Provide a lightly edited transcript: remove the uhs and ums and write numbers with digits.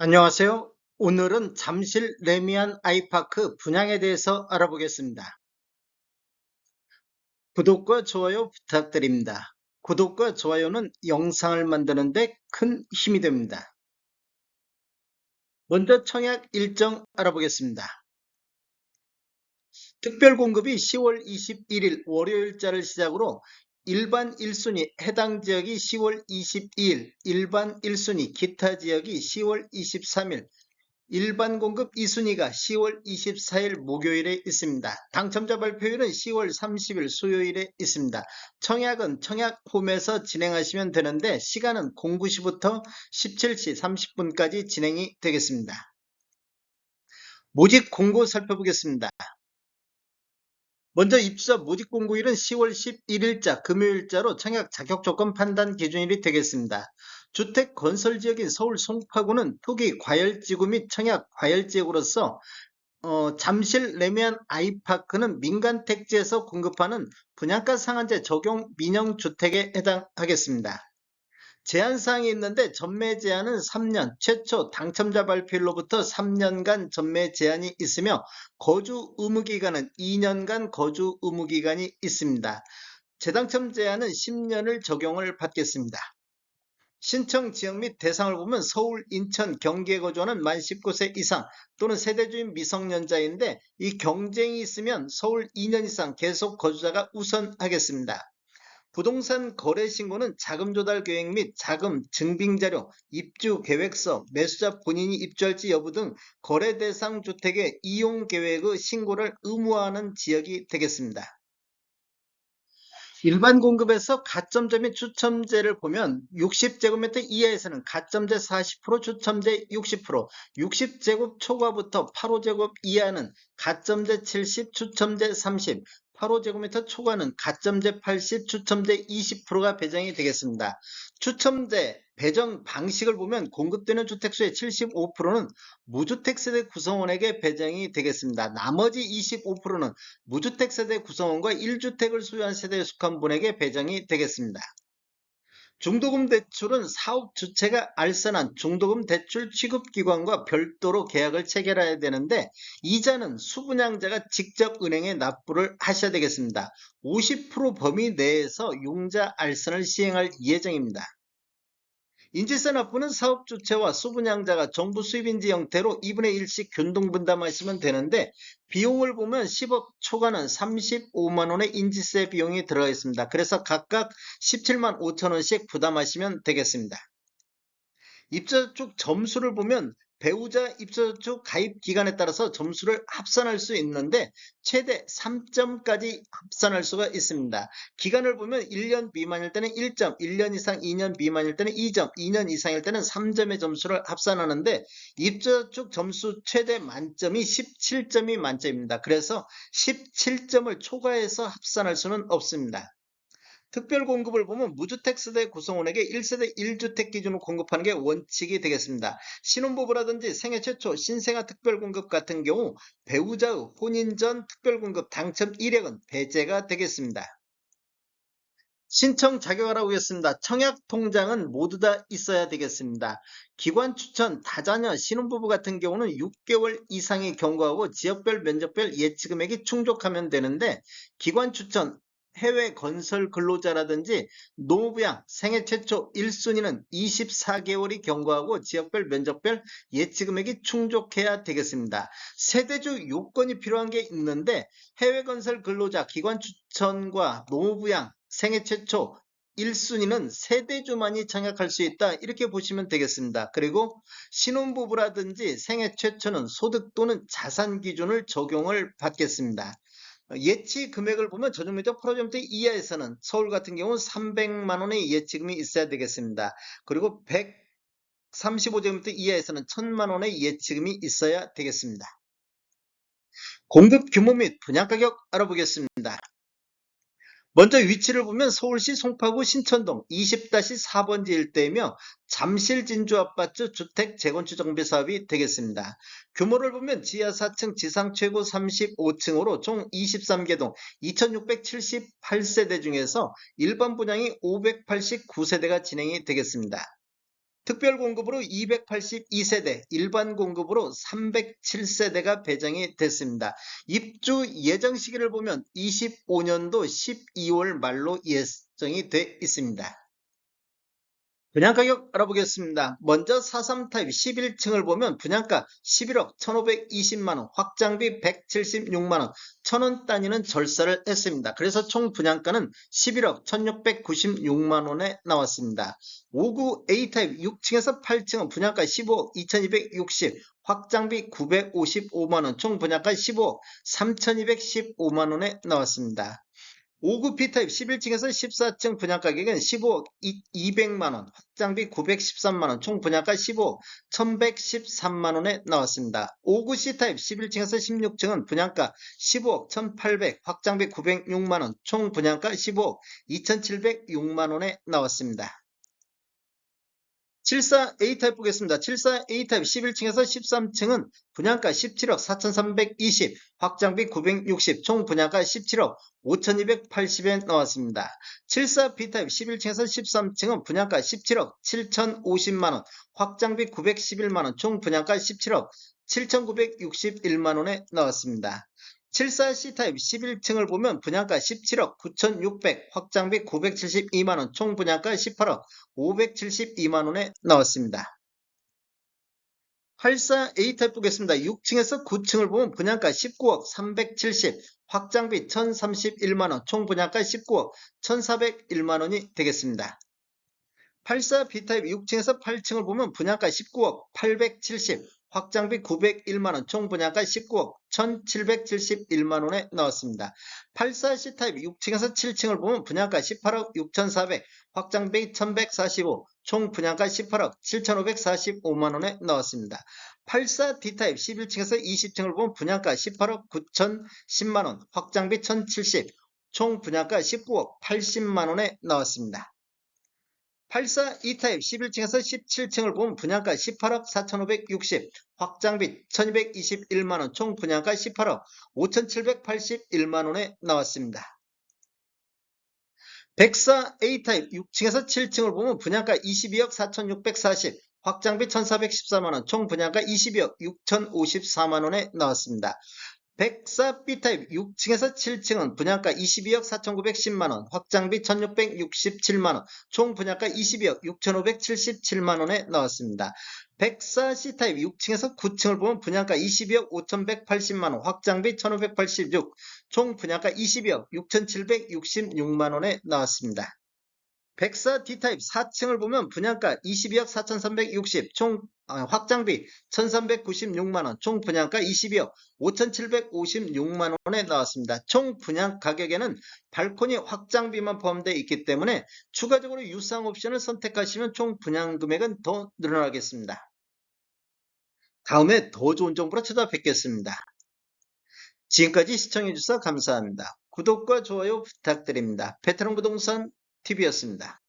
안녕하세요. 오늘은 잠실 레미안 아이파크 분양에 대해서 알아보겠습니다. 구독과 좋아요 부탁드립니다. 구독과 좋아요는 영상을 만드는데 큰 힘이 됩니다. 먼저 청약 일정 알아보겠습니다. 특별 공급이 10월 21일 월요일자를 시작으로 일반 1순위 해당 지역이 10월 22일, 일반 1순위 기타 지역이 10월 23일, 일반 공급 2순위가 10월 24일 목요일에 있습니다. 당첨자 발표일은 10월 30일 수요일에 있습니다. 청약은 청약홈에서 진행하시면 되는데 시간은 09시부터 17시 30분까지 진행이 되겠습니다. 모집 공고 살펴보겠습니다. 먼저 입사 모집 공고일은 10월 11일자 금요일자로 청약 자격 조건 판단 기준일이 되겠습니다. 주택 건설 지역인 서울 송파구는 토기 과열지구 및 청약 과열지역으로서 잠실 레미안 아이파크는 민간 택지에서 공급하는 분양가 상한제 적용 민영주택에 해당하겠습니다. 제한사항이 있는데 전매 제한은 3년, 최초 당첨자 발표일로부터 3년간 전매 제한이 있으며 거주 의무기간은 2년간 거주 의무기간이 있습니다. 재당첨 제한은 10년을 적용을 받겠습니다. 신청 지역 및 대상을 보면 서울, 인천, 경기에 거주하는 만 19세 이상 또는 세대주인 미성년자인데 이 경쟁이 있으면 서울 2년 이상 계속 거주자가 우선하겠습니다. 부동산 거래 신고는 자금 조달 계획 및 자금 증빙 자료, 입주 계획서, 매수자 본인이 입주할지 여부 등 거래 대상 주택의 이용 계획의 신고를 의무화하는 지역이 되겠습니다. 일반 공급에서 가점제 및 추첨제를 보면 60제곱미터 이하에서는 가점제 40%, 추첨제 60%, 60제곱 초과부터 8호제곱 이하는 가점제 70, 추첨제 30, 8호제곱미터 초과는 가점제 80, 추첨제 20%가 배정이 되겠습니다. 추첨제 배정 방식을 보면 공급되는 주택수의 75%는 무주택 세대 구성원에게 배정이 되겠습니다. 나머지 25%는 무주택 세대 구성원과 1주택을 소유한 세대에 속한 분에게 배정이 되겠습니다. 중도금 대출은 사업 주체가 알선한 중도금 대출 취급기관과 별도로 계약을 체결해야 되는데 이자는 수분양자가 직접 은행에 납부를 하셔야 되겠습니다. 50% 범위 내에서 융자 알선을 시행할 예정입니다. 인지세 납부는 사업 주체와 수분양자가 정부 수입인지 형태로 2분의 1씩 균등분담하시면 되는데 비용을 보면 10억 초과는 35만 원의 인지세 비용이 들어가 있습니다. 그래서 각각 17만 5천 원씩 부담하시면 되겠습니다. 입주자축 점수를 보면 배우자 입주자축 가입 기간에 따라서 점수를 합산할 수 있는데 최대 3점까지 합산할 수가 있습니다. 기간을 보면 1년 미만일 때는 1점, 1년 이상 2년 미만일 때는 2점, 2년 이상일 때는 3점의 점수를 합산하는데 입주자축 점수 최대 만점이 17점이 만점입니다. 그래서 17점을 초과해서 합산할 수는 없습니다. 특별 공급을 보면 무주택 세대 구성원에게 1세대 1주택 기준으로 공급하는 게 원칙이 되겠습니다. 신혼부부라든지 생애 최초 신생아 특별 공급 같은 경우 배우자의 혼인 전 특별 공급 당첨 이력은 배제가 되겠습니다. 신청 자격을 하겠습니다. 청약 통장은 모두 다 있어야 되겠습니다. 기관 추천 다자녀 신혼부부 같은 경우는 6개월 이상이 경과하고 지역별 면적별 예치 금액이 충족하면 되는데 기관 추천 해외 건설 근로자라든지 노부양 생애 최초 1순위는 24개월이 경과하고 지역별 면적별 예치 금액이 충족해야 되겠습니다. 세대주 요건이 필요한 게 있는데 해외 건설 근로자 기관 추천과 노부양 생애 최초 1순위는 세대주만이 청약할 수 있다 이렇게 보시면 되겠습니다. 그리고 신혼부부라든지 생애 최초는 소득 또는 자산 기준을 적용을 받겠습니다. 예치 금액을 보면 저중매적 프로젝트 이하에서는 서울 같은 경우 300만 원의 예치금이 있어야 되겠습니다. 그리고 135제곱미터 이하에서는 1000만 원의 예치금이 있어야 되겠습니다. 공급 규모 및 분양가격 알아보겠습니다. 먼저 위치를 보면 서울시 송파구 신천동 20-4번지 일대이며 잠실 진주아파트 주택 재건축 정비 사업이 되겠습니다. 규모를 보면 지하 4층 지상 최고 35층으로 총 23개 동 2678세대 중에서 일반 분양이 589세대가 진행이 되겠습니다. 특별 공급으로 282세대, 일반 공급으로 307세대가 배정이 됐습니다. 입주 예정 시기를 보면 25년도 12월 말로 예정이 돼 있습니다. 분양가격 알아보겠습니다. 먼저 4.3 타입 11층을 보면 분양가 11억 1,520만원, 확장비 176만원, 1,000원 단위는 절사를 했습니다. 그래서 총 분양가는 11억 1,696만원에 나왔습니다. 59 A 타입 6층에서 8층은 분양가 15억 2,260, 확장비 955만원, 총 분양가 15억 3,215만원에 나왔습니다. 59 B타입 11층에서 14층 분양가격은 15억 200만원, 확장비 913만원, 총 분양가 15억 1113만원에 나왔습니다. 59 C타입 11층에서 16층은 분양가 15억 1800, 확장비 906만원, 총 분양가 15억 2706만원에 나왔습니다. 74 A타입 보겠습니다. 74 A타입 11층에서 13층은 분양가 17억 4,320, 확장비 960, 총 분양가 17억 5,280에 나왔습니다. 74 B타입 11층에서 13층은 분양가 17억 7,050만원, 확장비 911만원, 총 분양가 17억 7,961만원에 나왔습니다. 74C타입 11층을 보면 분양가 17억 9,600, 확장비 972만원, 총 분양가 18억 572만원에 나왔습니다. 84A타입 보겠습니다. 6층에서 9층을 보면 분양가 19억 370, 확장비 1,031만원, 총 분양가 19억 1,401만원이 되겠습니다. 84B타입 6층에서 8층을 보면 분양가 19억 870, 확장비 901만원, 총 분양가 19억 1771만원에 나왔습니다. 84C타입 6층에서 7층을 보면 분양가 18억 6400, 확장비 1145, 총 분양가 18억 7545만원에 나왔습니다. 84D타입 11층에서 20층을 보면 분양가 18억 9010만원, 확장비 1070, 총 분양가 19억 80만원에 나왔습니다. 84 E타입 11층에서 17층을 보면 분양가 18억 4,560, 확장비 1,221만원, 총 분양가 18억 5,781만원에 나왔습니다. 104 A타입 6층에서 7층을 보면 분양가 22억 4,640, 확장비 1,414만원, 총 분양가 22억 6,054만원에 나왔습니다. 104 B타입 6층에서 7층은 분양가 22억 4,910만원, 확장비 1,667만원, 총 분양가 22억 6,577만원에 나왔습니다. 104 C타입 6층에서 9층을 보면 분양가 22억 5,180만원, 확장비 1,586, 총 분양가 22억 6,766만원에 나왔습니다. 104 D타입 4층을 보면 분양가 22억 4,360, 총 확장비 1,396만원, 총 분양가 22억 5,756만원에 나왔습니다. 총 분양 가격에는 발코니 확장비만 포함되어 있기 때문에 추가적으로 유상 옵션을 선택하시면 총 분양 금액은 더 늘어나겠습니다. 다음에 더 좋은 정보로 찾아뵙겠습니다. 지금까지 시청해주셔서 감사합니다. 구독과 좋아요 부탁드립니다. 베테랑 부동산 TV였습니다.